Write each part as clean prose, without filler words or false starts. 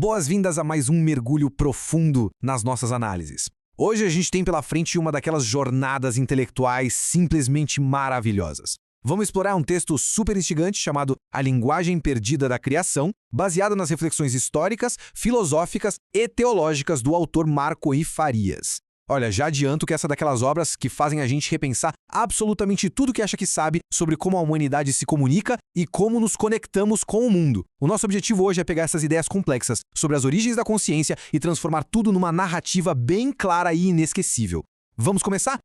Boas-vindas a mais um mergulho profundo nas nossas análises. Hoje a gente tem pela frente uma daquelas jornadas intelectuais simplesmente maravilhosas. Vamos explorar um texto super instigante chamado A Linguagem Perdida da Criação, baseado nas reflexões históricas, filosóficas e teológicas do autor Marco I. Farias. Olha, já adianto que essa é daquelas obras que fazem a gente repensar absolutamente tudo que acha que sabe sobre como a humanidade se comunica e como nos conectamos com o mundo. O nosso objetivo hoje é pegar essas ideias complexas sobre as origens da consciência e transformar tudo numa narrativa bem clara e inesquecível. Vamos começar?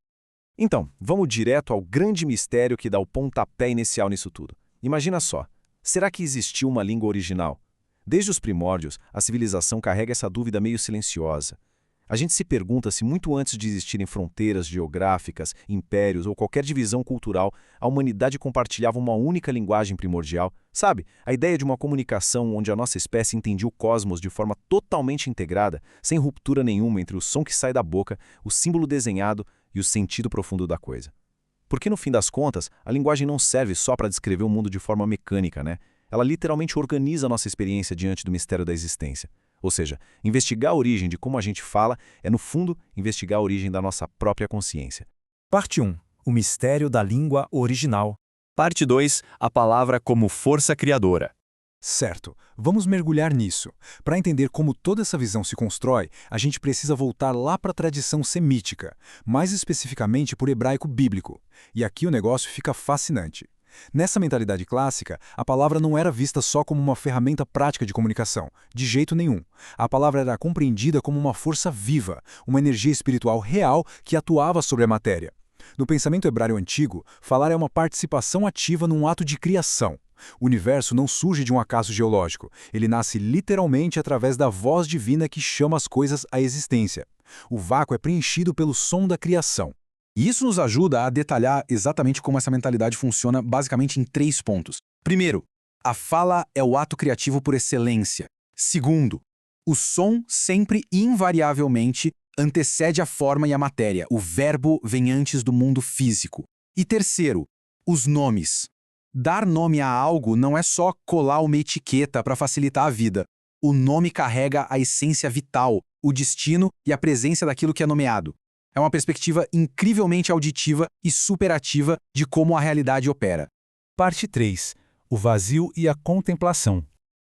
Então, vamos direto ao grande mistério que dá o pontapé inicial nisso tudo. Imagina só, será que existiu uma língua original? Desde os primórdios, a civilização carrega essa dúvida meio silenciosa. A gente se pergunta se muito antes de existirem fronteiras geográficas, impérios ou qualquer divisão cultural, a humanidade compartilhava uma única linguagem primordial. Sabe, a ideia de uma comunicação onde a nossa espécie entendia o cosmos de forma totalmente integrada, sem ruptura nenhuma entre o som que sai da boca, o símbolo desenhado e o sentido profundo da coisa. Porque no fim das contas, a linguagem não serve só para descrever o mundo de forma mecânica, né? Ela literalmente organiza a nossa experiência diante do mistério da existência. Ou seja, investigar a origem de como a gente fala é, no fundo, investigar a origem da nossa própria consciência. Parte 1. O mistério da língua original. Parte 2. A palavra como força criadora. Certo, vamos mergulhar nisso. Para entender como toda essa visão se constrói, a gente precisa voltar lá para a tradição semítica, mais especificamente por hebraico bíblico. E aqui o negócio fica fascinante. Nessa mentalidade clássica, a palavra não era vista só como uma ferramenta prática de comunicação, de jeito nenhum. A palavra era compreendida como uma força viva, uma energia espiritual real que atuava sobre a matéria. No pensamento hebraico antigo, falar é uma participação ativa num ato de criação. O universo não surge de um acaso geológico, ele nasce literalmente através da voz divina que chama as coisas à existência. O vácuo é preenchido pelo som da criação. E isso nos ajuda a detalhar exatamente como essa mentalidade funciona basicamente em 3 pontos. Primeiro, a fala é o ato criativo por excelência. Segundo, o som sempre e invariavelmente antecede a forma e a matéria. O verbo vem antes do mundo físico. E terceiro, os nomes. Dar nome a algo não é só colar uma etiqueta para facilitar a vida. O nome carrega a essência vital, o destino e a presença daquilo que é nomeado. É uma perspectiva incrivelmente auditiva e superativa de como a realidade opera. Parte 3. O vazio e a contemplação.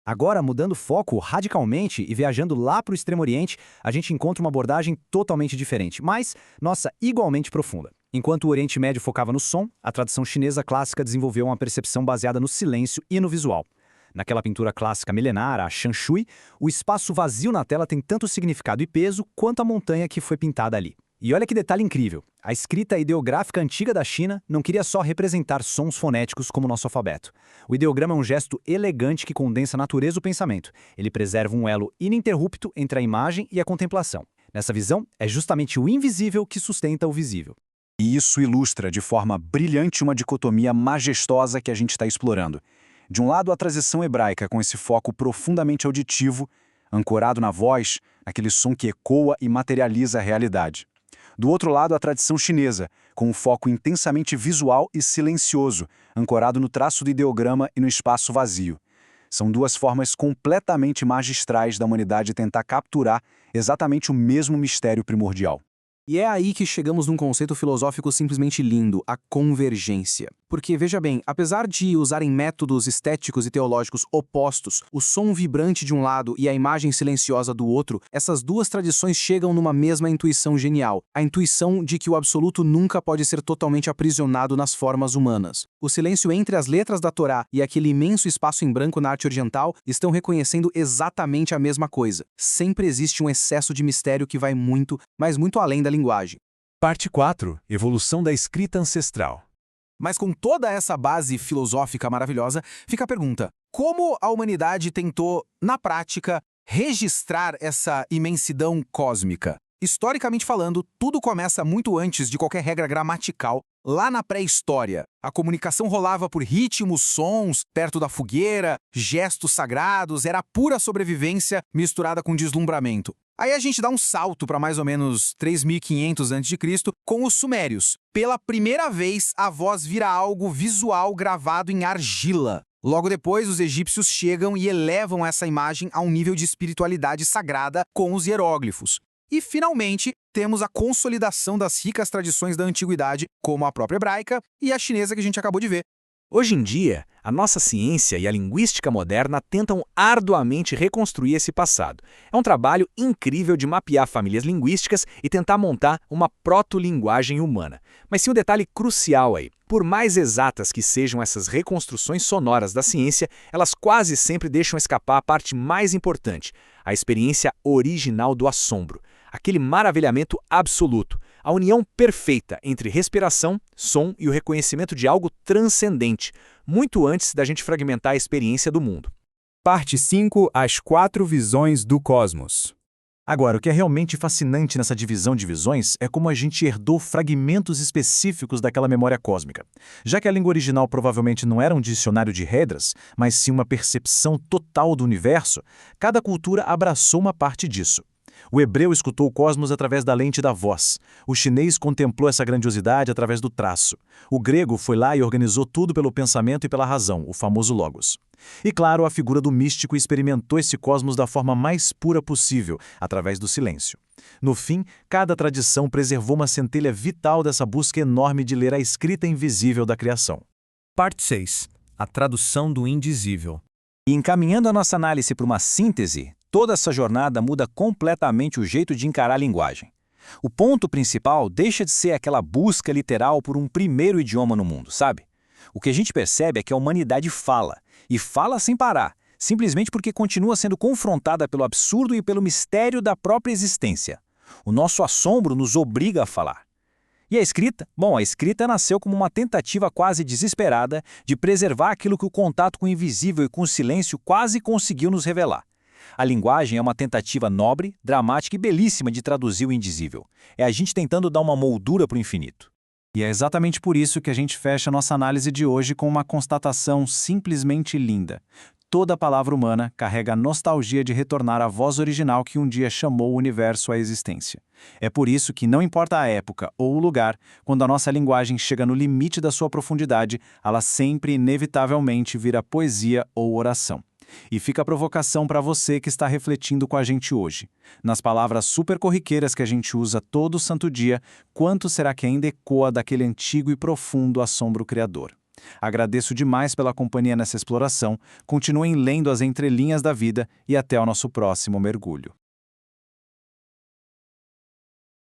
Agora, mudando foco radicalmente e viajando lá para o Extremo Oriente, a gente encontra uma abordagem totalmente diferente, mas, nossa, igualmente profunda. Enquanto o Oriente Médio focava no som, a tradição chinesa clássica desenvolveu uma percepção baseada no silêncio e no visual. Naquela pintura clássica milenar, a Shanshui, o espaço vazio na tela tem tanto significado e peso quanto a montanha que foi pintada ali. E olha que detalhe incrível, a escrita ideográfica antiga da China não queria só representar sons fonéticos como o nosso alfabeto. O ideograma é um gesto elegante que condensa a natureza do pensamento. Ele preserva um elo ininterrupto entre a imagem e a contemplação. Nessa visão, é justamente o invisível que sustenta o visível. E isso ilustra de forma brilhante uma dicotomia majestosa que a gente está explorando. De um lado, a tradição hebraica com esse foco profundamente auditivo, ancorado na voz, aquele som que ecoa e materializa a realidade. Do outro lado, a tradição chinesa, com um foco intensamente visual e silencioso, ancorado no traço do ideograma e no espaço vazio. São duas formas completamente magistrais da humanidade tentar capturar exatamente o mesmo mistério primordial. E é aí que chegamos num conceito filosófico simplesmente lindo, a convergência. Porque, veja bem, apesar de usarem métodos estéticos e teológicos opostos, o som vibrante de um lado e a imagem silenciosa do outro, essas duas tradições chegam numa mesma intuição genial, a intuição de que o absoluto nunca pode ser totalmente aprisionado nas formas humanas. O silêncio entre as letras da Torá e aquele imenso espaço em branco na arte oriental estão reconhecendo exatamente a mesma coisa. Sempre existe um excesso de mistério que vai muito, mas muito além da linguagem. Parte 4. Evolução da escrita ancestral. Mas com toda essa base filosófica maravilhosa, fica a pergunta: como a humanidade tentou, na prática, registrar essa imensidão cósmica? Historicamente falando, tudo começa muito antes de qualquer regra gramatical, lá na pré-história. A comunicação rolava por ritmos, sons, perto da fogueira, gestos sagrados, era pura sobrevivência misturada com deslumbramento. Aí a gente dá um salto para mais ou menos 3.500 a.C. com os sumérios. Pela primeira vez, a voz vira algo visual gravado em argila. Logo depois, os egípcios chegam e elevam essa imagem a um nível de espiritualidade sagrada com os hieróglifos. E, finalmente, temos a consolidação das ricas tradições da antiguidade, como a própria hebraica e a chinesa que a gente acabou de ver. Hoje em dia, a nossa ciência e a linguística moderna tentam arduamente reconstruir esse passado. É um trabalho incrível de mapear famílias linguísticas e tentar montar uma proto-linguagem humana. Mas tem um detalhe crucial aí. Por mais exatas que sejam essas reconstruções sonoras da ciência, elas quase sempre deixam escapar a parte mais importante, a experiência original do assombro. Aquele maravilhamento absoluto, a união perfeita entre respiração, som e o reconhecimento de algo transcendente, muito antes da gente fragmentar a experiência do mundo. Parte 5. As 4 visões do cosmos. Agora, o que é realmente fascinante nessa divisão de visões é como a gente herdou fragmentos específicos daquela memória cósmica. Já que a língua original provavelmente não era um dicionário de regras, mas sim uma percepção total do universo, cada cultura abraçou uma parte disso. O hebreu escutou o cosmos através da lente da voz. O chinês contemplou essa grandiosidade através do traço. O grego foi lá e organizou tudo pelo pensamento e pela razão, o famoso logos. E claro, a figura do místico experimentou esse cosmos da forma mais pura possível, através do silêncio. No fim, cada tradição preservou uma centelha vital dessa busca enorme de ler a escrita invisível da criação. Parte 6. A tradução do indizível. E encaminhando a nossa análise para uma síntese, toda essa jornada muda completamente o jeito de encarar a linguagem. O ponto principal deixa de ser aquela busca literal por um primeiro idioma no mundo, sabe? O que a gente percebe é que a humanidade fala, e fala sem parar, simplesmente porque continua sendo confrontada pelo absurdo e pelo mistério da própria existência. O nosso assombro nos obriga a falar. E a escrita? Bom, a escrita nasceu como uma tentativa quase desesperada de preservar aquilo que o contato com o invisível e com o silêncio quase conseguiu nos revelar. A linguagem é uma tentativa nobre, dramática e belíssima de traduzir o indizível. É a gente tentando dar uma moldura para o infinito. E é exatamente por isso que a gente fecha a nossa análise de hoje com uma constatação simplesmente linda. Toda palavra humana carrega a nostalgia de retornar à voz original que um dia chamou o universo à existência. É por isso que, não importa a época ou o lugar, quando a nossa linguagem chega no limite da sua profundidade, ela sempre inevitavelmente vira poesia ou oração. E fica a provocação para você que está refletindo com a gente hoje. Nas palavras super corriqueiras que a gente usa todo santo dia, quanto será que ainda ecoa daquele antigo e profundo assombro criador? Agradeço demais pela companhia nessa exploração, continuem lendo as entrelinhas da vida e até o nosso próximo mergulho.